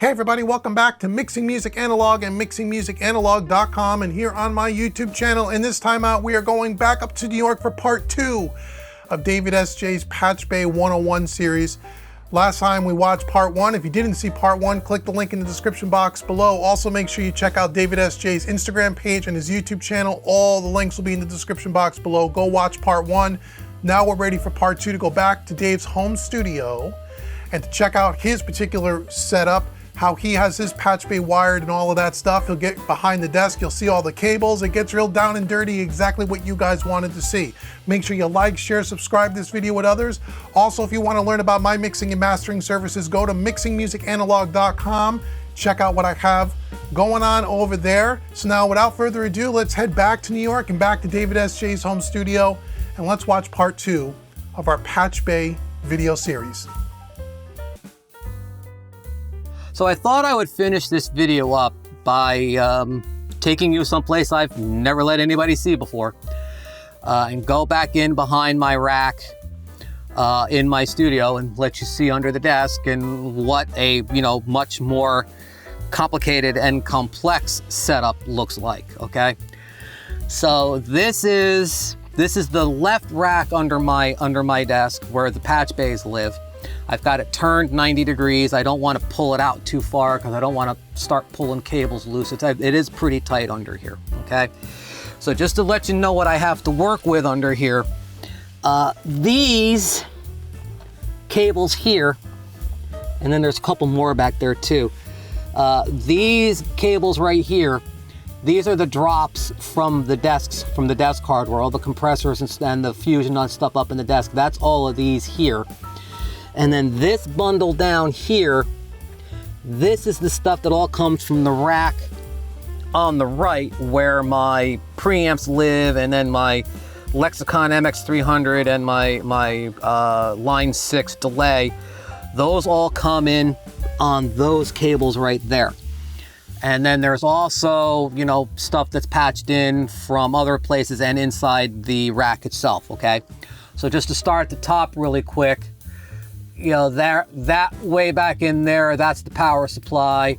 Hey everybody, welcome back to Mixing Music Analog and mixingmusicanalog.com, and here on my YouTube channel. And this time out, we are going back up to New York for part 2 of David S.J.'s PATCHBAY 101 series. Last time we watched part 1. If you didn't see part 1, click the link in the description box below. Also make sure you check out David S.J.'s Instagram page and his YouTube channel. All the links will be in the description box below. Go watch part 1. Now we're ready for part 2 to go back to Dave's home studio and to check out his particular setup, how he has his PATCHBAY wired and all of that stuff. He'll get behind the desk, you'll see all the cables. It gets real down and dirty, exactly what you guys wanted to see. Make sure you like, share, subscribe this video with others. Also, if you want to learn about my mixing and mastering services, go to mixingmusicanalog.com. Check out what I have going on over there. So now, without further ado, let's head back to New York and back to David S.J.'s home studio, and let's watch part 2 of our PATCHBAY video series. So I thought I would finish this video up by taking you someplace I've never let anybody see before, and go back in behind my rack in my studio and let you see under the desk and what a much more complicated and complex setup looks like. Okay, so this is the left rack under my desk where the PATCHBAYs live. I've got it turned 90 degrees. I don't want to pull it out too far because I don't want to start pulling cables loose. It is pretty tight under here, okay? So just to let you know what I have to work with under here, these cables here, and then there's a couple more back there too. These cables right here, these are the drops from the desks, from the desk hardware, all the compressors and the fusion and stuff up in the desk. That's all of these here. And then this bundle down here, this is the stuff that all comes from the rack on the right where my preamps live, and then my Lexicon MX300 and my line 6 delay. Those all come in on those cables right there. And then there's also, stuff that's patched in from other places and inside the rack itself, okay? So just to start at the top really quick, that way back in there, that's the power supply.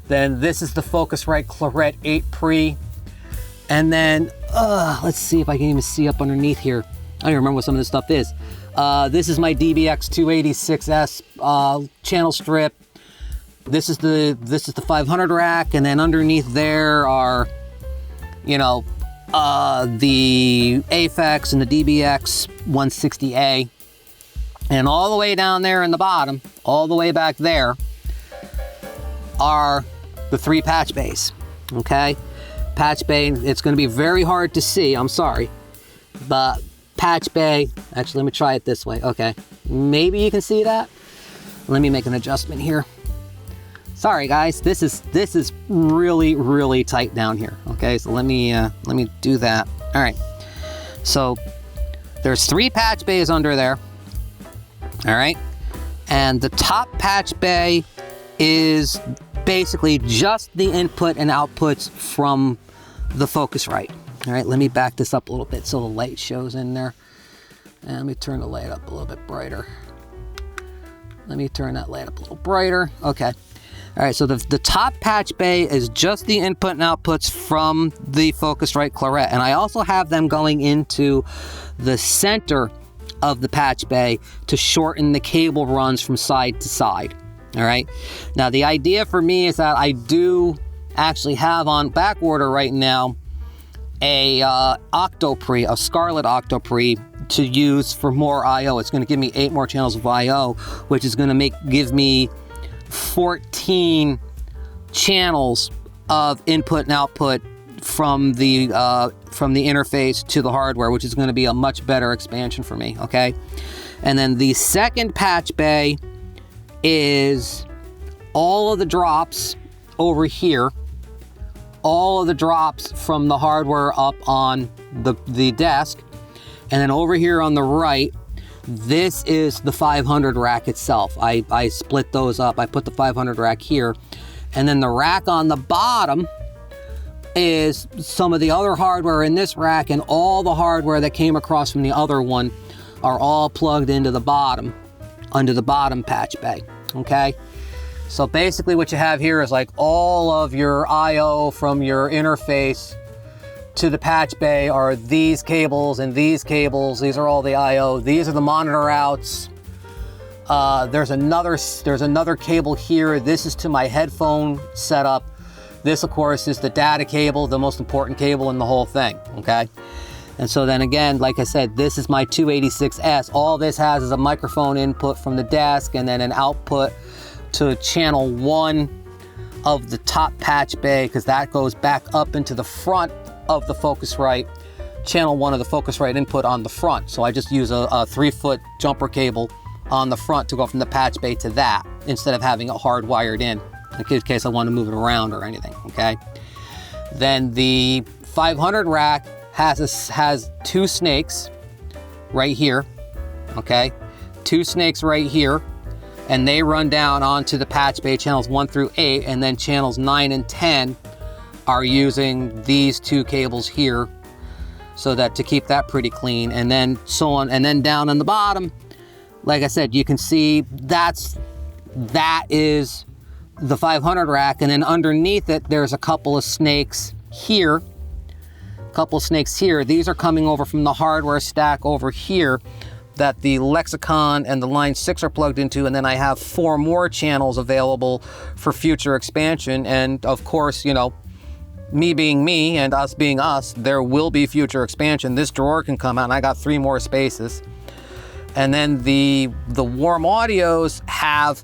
Then this is the Focusrite Claret 8 Pre. And then, let's see if I can even see up underneath here. I don't even remember what some of this stuff is. This is my DBX 286S channel strip. This is the 500 rack, and then underneath there are, the Aphex and the DBX 160A. And all the way down there in the bottom, all the way back there, are the 3 PATCHBAYs, okay? PATCHBAY, it's gonna be very hard to see, I'm sorry. But PATCHBAY, actually let me try it this way, okay. Maybe you can see that? Let me make an adjustment here. Sorry guys, this is really, really tight down here, okay? So let me do that. All right, so there's 3 PATCHBAYs under there. All right, and the top PATCHBAY is basically just the input and outputs from the Focusrite. All right, let me back this up a little bit so the light shows in there. And let me turn the light up a little bit brighter. Let me turn that light up a little brighter. Okay. All right, so the top PATCHBAY is just the input and outputs from the Focusrite Claret. And I also have them going into the center of the PATCHBAY to shorten the cable runs from side to side. All right. Now the idea for me is that I do actually have on back order right now a Octopre, a Scarlett Octopre to use for more I/O. It's going to give me 8 more channels of I/O, which is going to give me 14 channels of input and output from the interface to the hardware, which is going to be a much better expansion for me, okay? And then the second PATCHBAY is all of the drops over here, all of the drops from the hardware up on the desk, and then over here on the right, this is the 500 rack itself. I split those up. I put the 500 rack here, and then the rack on the bottom is some of the other hardware in this rack, and all the hardware that came across from the other one are all plugged into the bottom, under the bottom PATCHBAY, okay? So basically what you have here is like all of your I/O from your interface to the patch bay are these cables and these cables. These are all the I/O. These are the monitor outs. There's another cable here. This is to my headphone setup. This, of course, is the data cable, the most important cable in the whole thing, okay? And so then again, like I said, this is my 286S. All this has is a microphone input from the desk and then an output to channel 1 of the top patch bay, because that goes back up into the front of the Focusrite, channel 1 of the Focusrite input on the front. So I just use a 3-foot jumper cable on the front to go from the patch bay to that, instead of having it hardwired in case I want to move it around or anything, okay? Then the 500 rack has 2 snakes right here, okay? 2 snakes right here, and they run down onto the patch bay channels 1 through 8, and then channels 9 and 10 are using these 2 cables here, so that to keep that pretty clean, and then so on. And then down on the bottom, like I said, you can see that is the 500 rack, and then underneath it there's a couple of snakes here. These are coming over from the hardware stack over here that the Lexicon and the Line 6 are plugged into, and then I have 4 more channels available for future expansion. And of course, you know, me being me and us being us, there will be future expansion. This drawer can come out, and I got 3 more spaces. And then the warm audios have,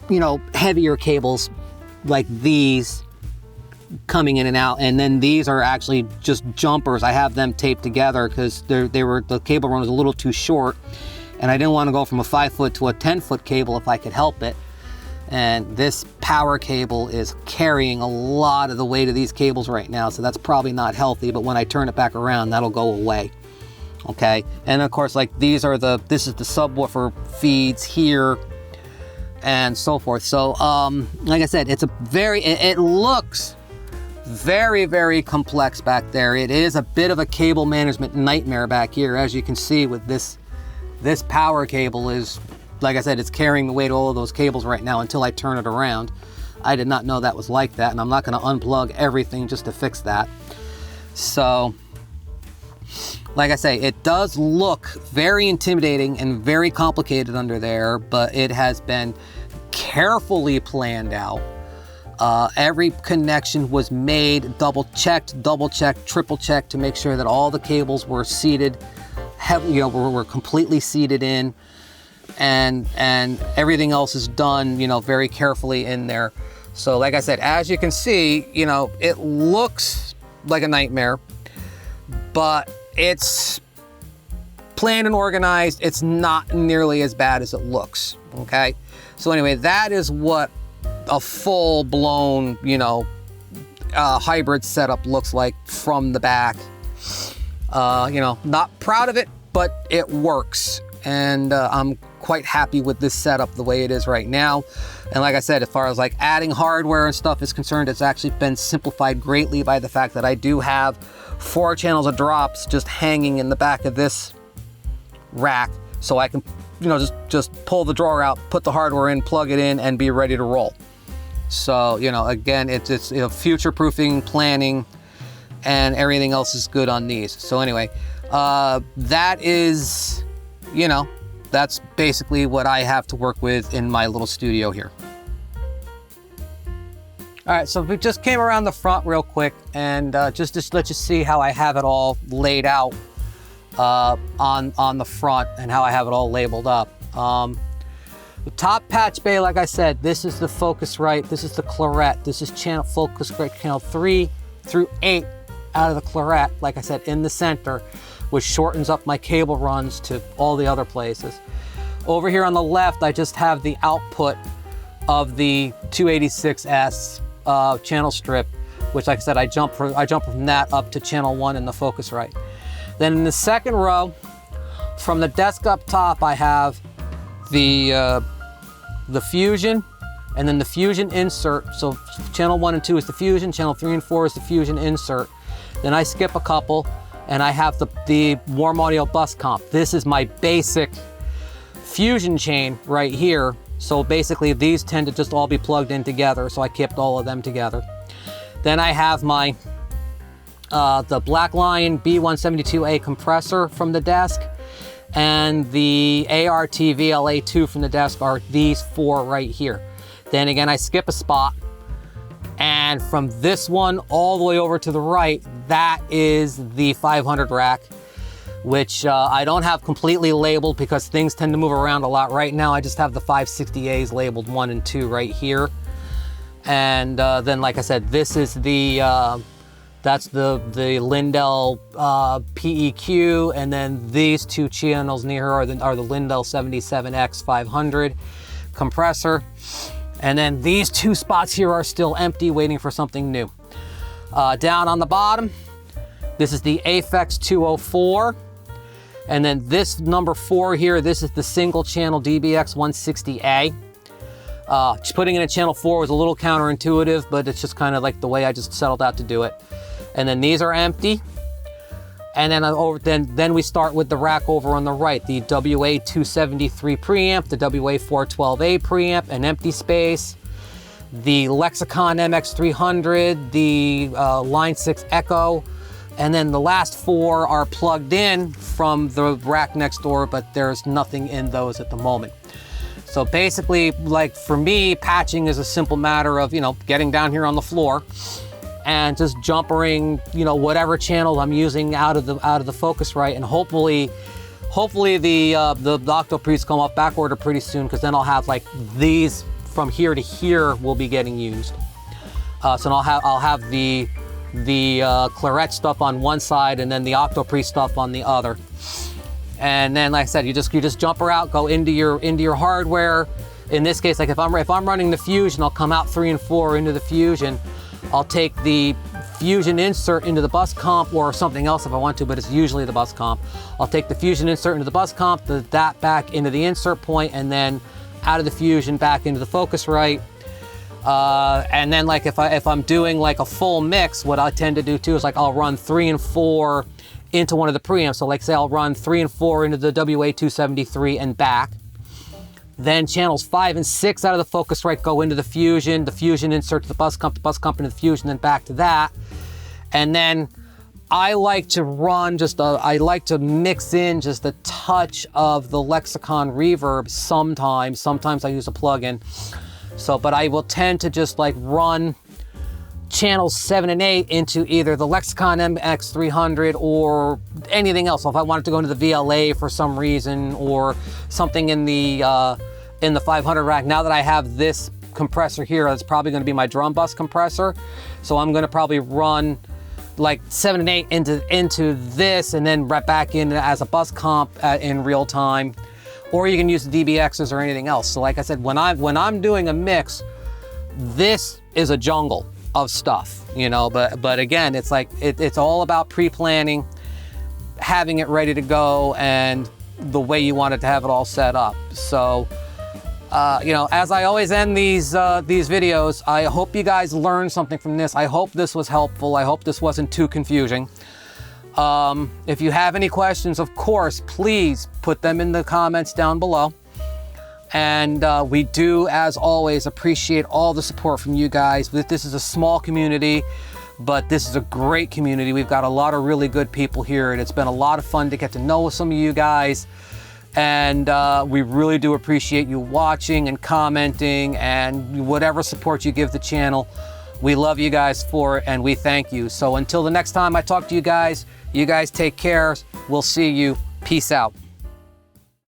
you know, heavier cables like these coming in and out, and then these are actually just jumpers. I have them taped together because the cable run was a little too short, and I didn't want to go from a 5-foot to a 10-foot cable if I could help it. And this power cable is carrying a lot of the weight of these cables right now, so that's probably not healthy, but when I turn it back around, that'll go away. Okay, and of course, like this is the subwoofer feeds here and so forth. So like I said, it looks very, very complex back there. It is a bit of a cable management nightmare back here. As you can see with this power cable is, like I said, it's carrying the weight of all of those cables right now until I turn it around. I did not know that was like that, and I'm not going to unplug everything just to fix that. So, like I say, it does look very intimidating and very complicated under there, but it has been carefully planned out. Every connection was made, double-checked, triple-checked to make sure that all the cables were seated, were completely seated in, and everything else is done, you know, very carefully in there. So like I said, as you can see, you know, it looks like a nightmare, but it's planned and organized. It's not nearly as bad as it looks, okay? So anyway, that is what a full-blown, you know, hybrid setup looks like from the back. You know, not proud of it, but it works. And I'm quite happy with this setup the way it is right now. And like I said, as far as like adding hardware and stuff is concerned, it's actually been simplified greatly by the fact that I do have 4 channels of drops just hanging in the back of this rack, so I can, you know, just pull the drawer out, put the hardware in, plug it in, and be ready to roll. So, you know, again, it's you know, future-proofing, planning, and everything else is good on these. So anyway, that is, you know, that's basically what I have to work with in my little studio here. All right, so we just came around the front real quick, and just to let you see how I have it all laid out on the front and how I have it all labeled up. The top patch bay, like I said, this is the Focusrite, this is the Claret, this is channel Focusrite channel 3 through 8 out of the Claret, like I said, in the center, which shortens up my cable runs to all the other places. Over here on the left, I just have the output of the 286S channel strip, which, like I said, I jump from that up to channel 1 in the Focusrite. Then in the second row, from the desk up top, I have the Fusion, and then the Fusion insert. So channel 1 and 2 is the Fusion, channel 3 and 4 is the Fusion insert. Then I skip a couple, and I have the warm audio bus comp. This is my basic Fusion chain right here So basically these tend to just all be plugged in together, so I kept all of them together. Then I have my the Black Lion B172A compressor from the desk, and the ART VLA2 from the desk are these 4 right here. Then again, I skip a spot, and from this one all the way over to the right, that is the 500 rack, which I don't have completely labeled because things tend to move around a lot. Right now I just have the 560As labeled 1 and 2 right here. And then, like I said, this is the that's the Lindell PEQ, and then these 2 channels near here are the Lindell 77X500 compressor. And then these 2 spots here are still empty, waiting for something new. Down on the bottom, this is the Aphex 204. And then this number 4 here, this is the single channel DBX 160A. Just putting in a channel 4 was a little counterintuitive, but it's just kind of like the way I just settled out to do it. And then these are empty. And then then we start with the rack over on the right, the WA273 preamp, the WA412A preamp, an empty space, the Lexicon MX300, the Line 6 Echo, and then the last 4 are plugged in from the rack next door, but there's nothing in those at the moment. So basically, like for me, patching is a simple matter of, you know, getting down here on the floor and just jumpering, you know, whatever channel I'm using out of the Focusrite, and hopefully the Octopre's come off back order pretty soon, because then I'll have like these from here to here will be getting used. So I'll have the Claret stuff on one side and then the Octopre stuff on the other. And then, like I said, you just jump her out, go into your hardware. In this case, like if I'm running the Fusion, I'll come out 3 and 4 into the Fusion. I'll take the Fusion insert into the bus comp or something else if I want to, but it's usually the bus comp. I'll take the Fusion insert into the bus comp, that back into the insert point, and then out of the Fusion back into the Focusrite. And then, like if I'm doing like a full mix, what I tend to do too is like I'll run 3 and 4 into one of the preamps. So like say I'll run 3 and 4 into the WA273 and back. Then channels 5 and 6 out of the Focusrite go into the Fusion insert to the bus comp into the Fusion, then back to that. And then I like to run I like to mix in just a touch of the Lexicon reverb sometimes. Sometimes I use a plugin. So, but I will tend to just like run channels 7 and 8 into either the Lexicon MX300 or anything else. So if I wanted to go into the VLA for some reason, or something in the 500 rack, now that I have this compressor here, that's probably going to be my drum bus compressor. So I'm going to probably run like 7 and 8 into this, and then right back in as a bus comp in real time. Or you can use the DBXs or anything else. So like I said, when I'm doing a mix, this is a jungle of stuff, you know, but again, it's like it's all about pre-planning, having it ready to go, and the way you want it to have it all set up. So you know, as I always end these videos, I hope you guys learned something from this. I hope this was helpful. I hope this wasn't too confusing. If you have any questions, of course, please put them in the comments down below. And we do, as always, appreciate all the support from you guys. This is a small community, but this is a great community. We've got a lot of really good people here, and it's been a lot of fun to get to know some of you guys. And we really do appreciate you watching and commenting and whatever support you give the channel. We love you guys for it, and we thank you. So until the next time I talk to you guys take care. We'll see you. Peace out.